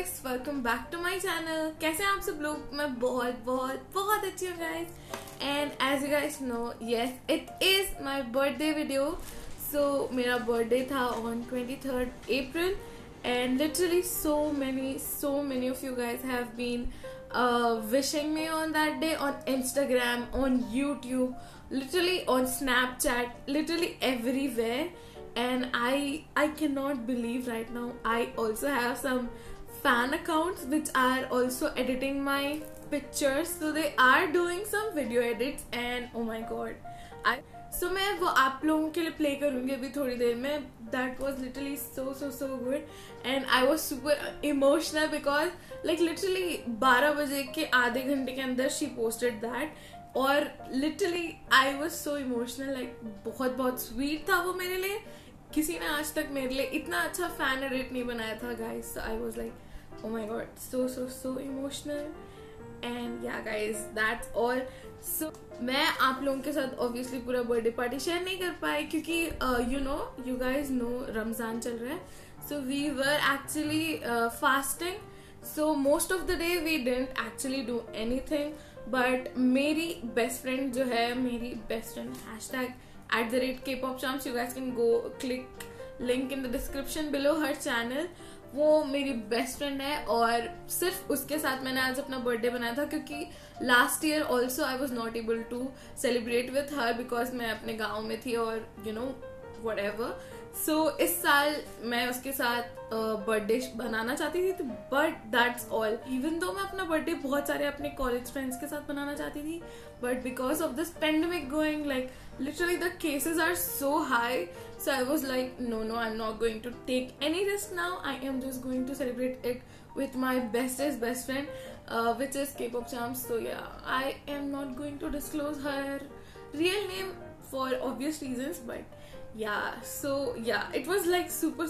Guys, welcome back to my channel. कैसे हैं आप सब लोग? मैं बहुत बहुत बहुत अच्छी हूँ guys. And as you guys know, yes it is my birthday video. So मेरा बर्थडे था on 23rd April and literally so many of you guys have been wishing me on that day on Instagram, on YouTube, literally on Snapchat, literally everywhere. And I cannot believe right now I also have some fan accounts which are also editing my pictures, so they are doing some video edits and oh my god, I so मैं वो आप लोगों के लिए play करूँगी अभी थोड़ी देर में. That was literally so good and I was super emotional because like literally 12 बजे के आधे घंटे के अंदर she posted that और literally I was so emotional. like बहुत sweet था वो मेरे लिए. किसी ने आज तक मेरे लिए इतना अच्छा फैन एडिट नहीं बनाया था guys. I was like oh my God, so emotional. And या गाइस, दैट्स ऑल. सो मैं आप लोगों के साथ ऑब्वियसली पूरा बर्थडे पार्टी शेयर नहीं कर पाई क्योंकि यू गाइस नो रमजान चल रहा है. So we were actually fasting. So most of the day we didn't actually do anything. But मेरी बेस्ट फ्रेंड जो है, मेरी best friend #Kpopcharms, you guys can go click link in the description below her channel. वो मेरी best friend है और सिर्फ उसके साथ मैंने आज अपना बर्थडे बनाया था क्योंकि last year also I was not able to celebrate with her because मैं अपने गाँव में थी और यू नो whatever. सो इस साल मैं उसके साथ बर्थडे बनाना चाहती थी, but that's all. Even though मैं अपना बर्थडे बहुत सारे अपने कॉलेज फ्रेंड्स के साथ बनाना चाहती थी, but because of this pandemic going, like literally the cases are so high, so I was like no, I'm not going to take any risk now. I am just going to celebrate it with my bestest best friend, which is Kpopcharms. So yeah, I am not going to disclose her real name for obvious reasons, but it was like super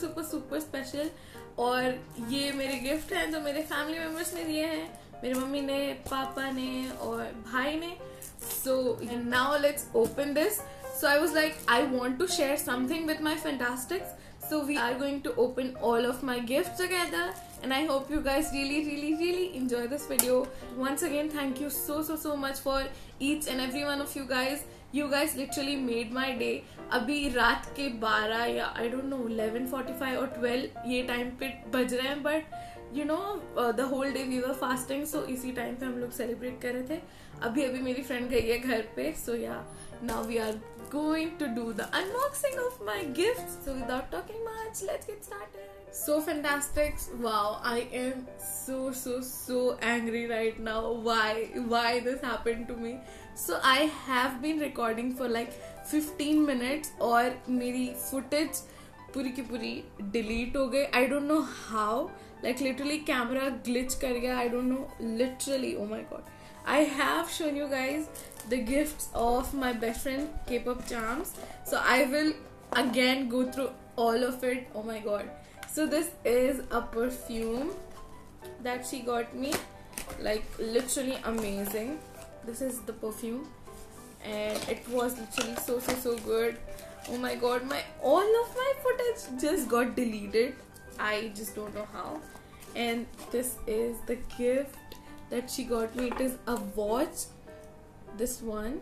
special. और ये मेरे gift हैं जो मेरे family members ने दिए हैं, मेरी मम्मी ने, पापा ने और भाई ने. So now let's open this. So I was like, I want to share something with my Fantastics. So we are going to open all of my gifts together and I hope you guys really enjoy this video. Once again, thank you so much for each and every one of you guys. You guys literally made my day. अभी रात के 12 या I don't know 11:45 और 12 ये time पे बज रहे हैं, but you know the whole day we were fasting, so इसी टाइम पे हम लोग सेलिब्रेट कर रहे थे. अभी मेरी फ्रेंड गई है घर पे. So yeah, now we are going to do the unboxing of my gifts. So without talking much, let's get started. So Fantastics, wow, I am so angry right now. Why this happened to me? So I have been recording for like 15 minutes और मेरी footage पूरी की पूरी delete हो गई. I don't know how. Like literally camera glitch कर गया. I don't know. Literally, oh my god. I have shown you guys the gifts of my best friend Kpopcharms. So I will again go through all of it. Oh my god. So this is a perfume that she got me. Like literally amazing. This is the perfume and it was literally so good. Oh my god, all of my footage just got deleted. I just don't know how. And this is the gift that she got me. It is a watch. This one,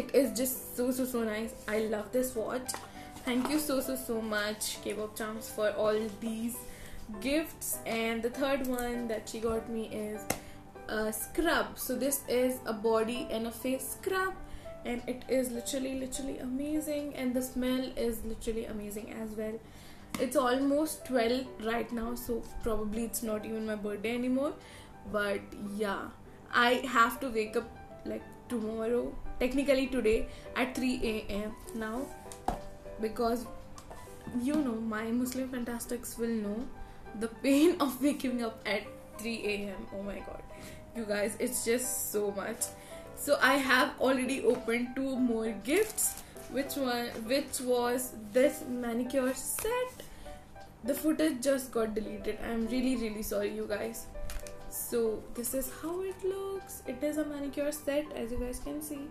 it is just so nice. I love this watch. Thank you so much Kpopcharms for all these gifts. And the third one that she got me is a scrub. So this is a body and a face scrub and it is literally amazing and the smell is literally amazing as well. It's almost 12 right now, so probably it's not even my birthday anymore, but yeah, I have to wake up like tomorrow, technically today at 3 a.m. now, because you know my Muslim Fantastics will know the pain of waking up at 3 a.m. Oh my god, you guys, it's just so much. So I have already opened 2 more gifts, which was this manicure set. The footage just got deleted. I'm really sorry you guys. So this is how it looks. It is a manicure set, as you guys can see,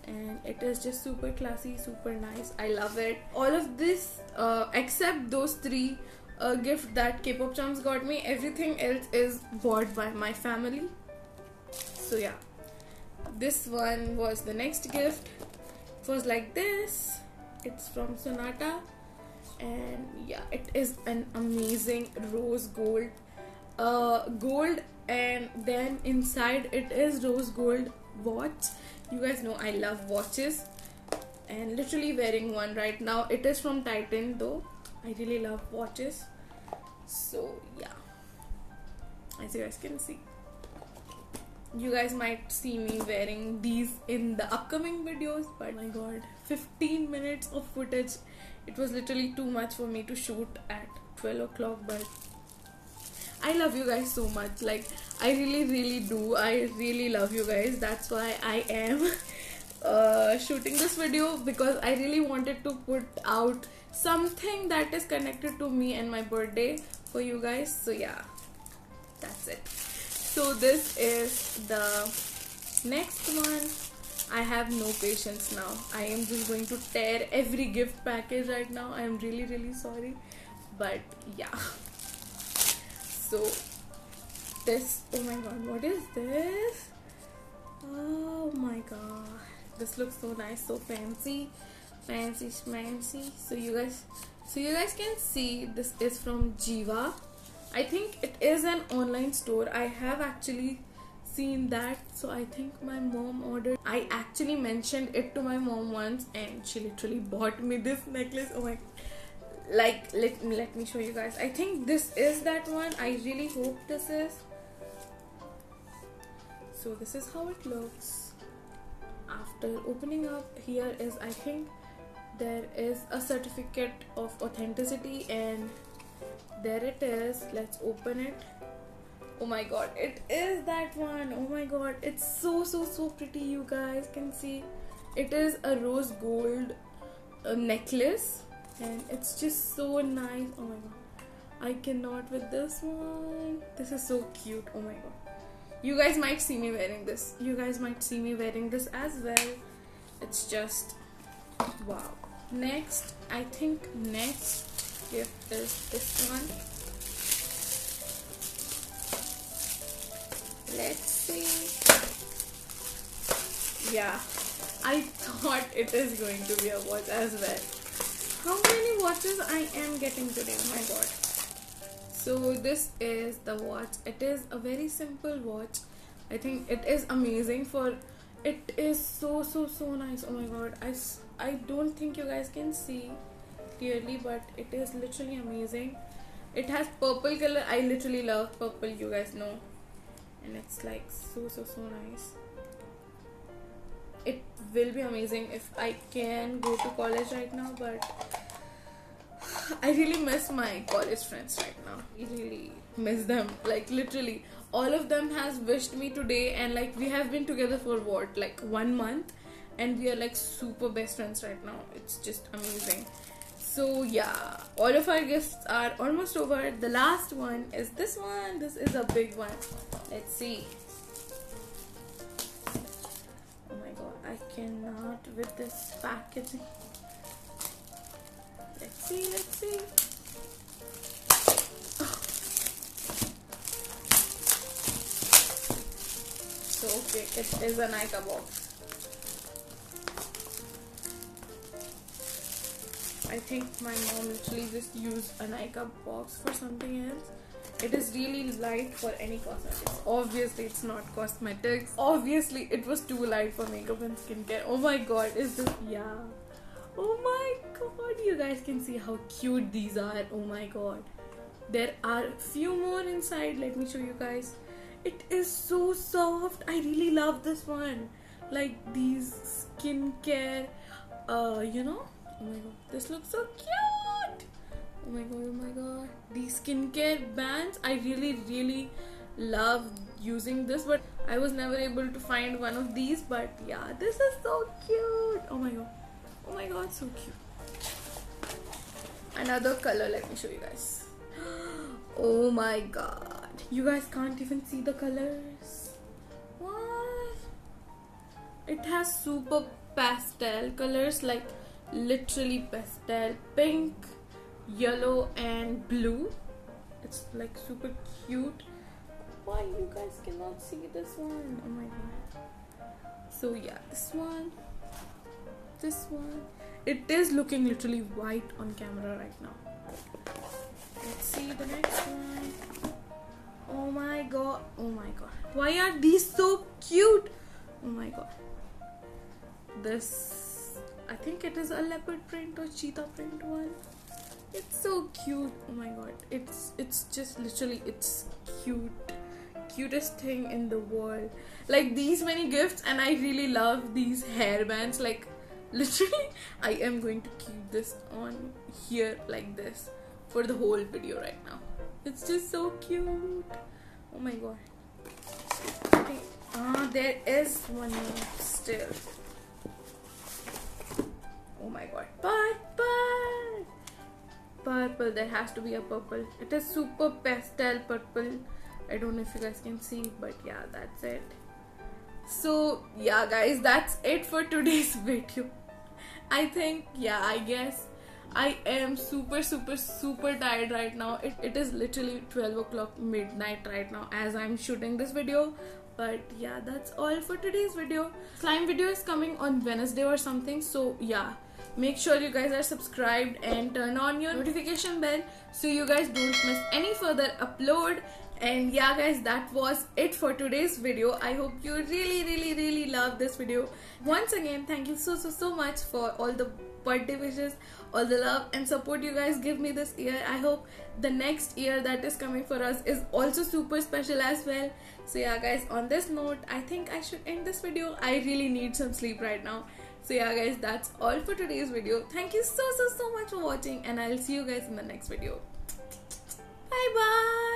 and it is just super classy, super nice. I love it. All of this except those 3 gift that K-pop charms got me. Everything else is bought by my family. So yeah, this one was the next gift. It was like this. It's from Sonata, and yeah, it is an amazing rose gold, and then inside it is rose gold watch. You guys know I love watches, and literally wearing one right now. It is from Titan though. I really love watches. So yeah, as you guys can see, you guys might see me wearing these in the upcoming videos, but oh my god, 15 minutes of footage, it was literally too much for me to shoot at 12 o'clock. But I love you guys so much, like I really do. I really love you guys. That's why I am shooting this video, because I really wanted to put out something that is connected to me and my birthday for you guys. So yeah, that's it. So this is the next one. I have no patience now. I am just going to tear every gift package right now. I am really sorry, but yeah. So this, oh my god, what is this? Oh my god, this looks so nice, so fancy schmancy. So you guys can see, this is from Jiva. I think it is an online store. I have actually seen that. So I think my mom ordered. I actually mentioned it to my mom once, and she literally bought me this necklace. Oh my, like let me show you guys. I think this is that one. I really hope this is. So this is how it looks after opening up. Here is, I think there is a certificate of authenticity, and there it is. Let's open it. Oh my god, it is that one. Oh my god, it's so pretty. You guys can see it is a rose gold necklace, and it's just so nice. Oh my god, I cannot with this one. This is so cute. Oh my god, you guys might see me wearing this. You guys might see me wearing this as well. It's just wow. Next, I think next gift is this one. Let's see. Yeah, I thought it is going to be a watch as well. How many watches I am getting today? Oh my god. So this is the watch. It is a very simple watch. I think it is amazing. For it is so nice. Oh my god, I don't think you guys can see clearly, but it is literally amazing. It has purple color. I literally love purple, you guys know, and it's like so nice. It will be amazing if I can go to college right now, but I really miss my college friends right now. I really miss them. Like literally all of them has wished me today, and like we have been together for what, like 1 month, and we are like super best friends right now. It's just amazing. So yeah, all of our gifts are almost over. The last one is this one. This is a big one. Let's see. Oh my god, I cannot with this packaging. Let's see. So okay, it is a Nika box. I think my mom literally just used a Nika box for something else. It is really light for any cosmetics. Obviously, it's not cosmetics. Obviously, it was too light for makeup and skincare. Oh my god, is this? Yeah. Oh my god, you guys can see how cute these are. Oh my god. There are few more inside. Let me show you guys. It is so soft. I really love this one. Like these skincare, you know. Oh my god, this looks so cute. Oh my god. These skincare bands, I really love using this, but I was never able to find one of these. But yeah, this is so cute. Oh my god, so cute. Another color, let me show you guys. Oh my god, you guys can't even see the colors. What? It has super pastel colors, like literally pastel pink, yellow and blue. It's like super cute. Why you guys cannot see this one? Oh my god. So yeah, this one. It is looking literally white on camera right now. Let's see the next one. Oh my god. Why are these so cute? Oh my god. This, I think it is a leopard print or cheetah print one. It's so cute. Oh my god. It's just literally, it's cutest thing in the world. Like these many gifts, and I really love these hairbands. Like literally, I am going to keep this on here like this for the whole video right now. It's just so cute. Oh my god. Okay. There is one more still. Oh my god. Purple. There has to be a purple. It is super pastel purple. I don't know if you guys can see, but yeah, that's it. So yeah guys, that's it for today's video. I think, yeah, I guess I am super tired right now. It is literally 12 o'clock midnight right now as I'm shooting this video. But yeah, that's all for today's video. Slime video is coming on Wednesday or something. So yeah, make sure you guys are subscribed and turn on your notification bell so you guys don't miss any further upload. And yeah guys, that was it for today's video. I hope you really love this video. Once again, thank you so much for all the birthday wishes, all the love and support you guys give me this year. I hope the next year that is coming for us is also super special as well. So yeah guys, on this note, I think I should end this video. I really need some sleep right now. So yeah guys, that's all for today's video. Thank you so much for watching, and I'll see you guys in the next video. Bye bye.